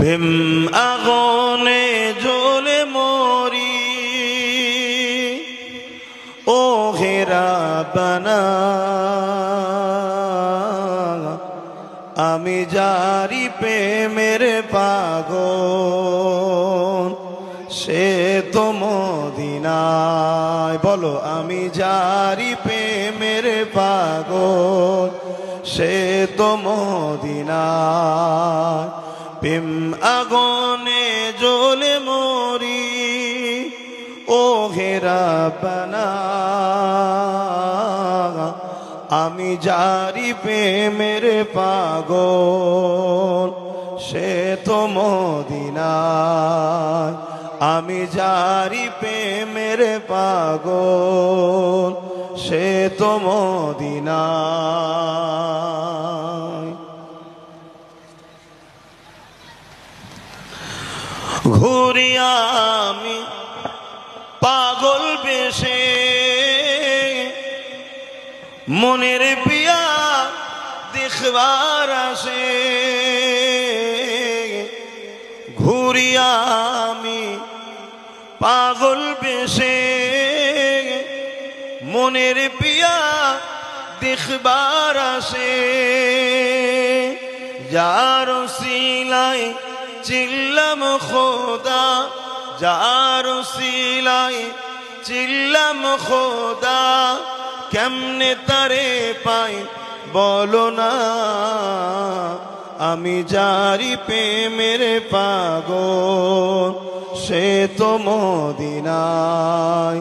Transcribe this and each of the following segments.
প্রেম আগুনে জ্বলে মরি, ও হে রাব্বানা আমি যারি প্রেমের পাগল, সে তো মদিনায়। বলো, আমি যারি প্রেমের পাগল, সে তো মদিনায়। প্রেম আগুনে জ্বলে মরি, ও হে রাব্বানা আমি যারি প্রেমের পাগল, সে তো মদিনায়। আমি যারি প্রেমের পাগল, সে তো মদিনায়। ঘুরি আমি পাগল বেশে, মনের পিয়া দেখবার আসে। ঘুরি আমি পাগল বেশে, মনের পিয়া দেখবার আসে। যার সিলাই চিল্লাম খোদা, যার সিলাই চিল্লাম খোদা, কেমনে তারে পাই বলো না। আমি যারি প্রেমের পাগল, সে তো মদিনায়।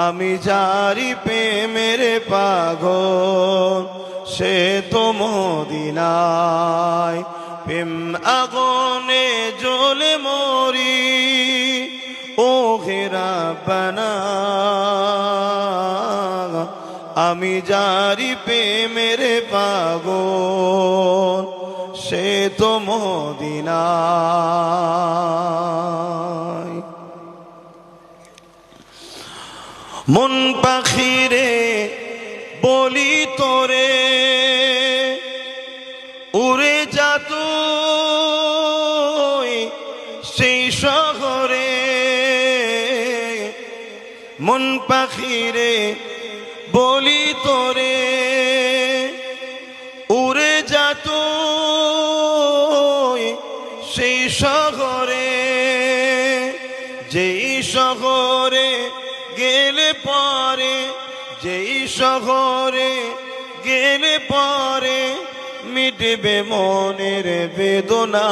আমি যারি প্রেমের পাগল, সে তো মদিনায়। প্রেম আগুনে জ্বলে মরি, ও হে রাব্বানা আমি যারি প্রেমের পাগল, সে তো মদিনায়। মন পাখিরে বলি তোরে, উড়ে যা তুই সেই শহরে। মন পাখিরে বলি তোরে, উড়ে যা তুই সেই শহরে। যেই শহরে গেলে পরে, যেই শহরে গেলে পরে মিটবে মনের বেদনা।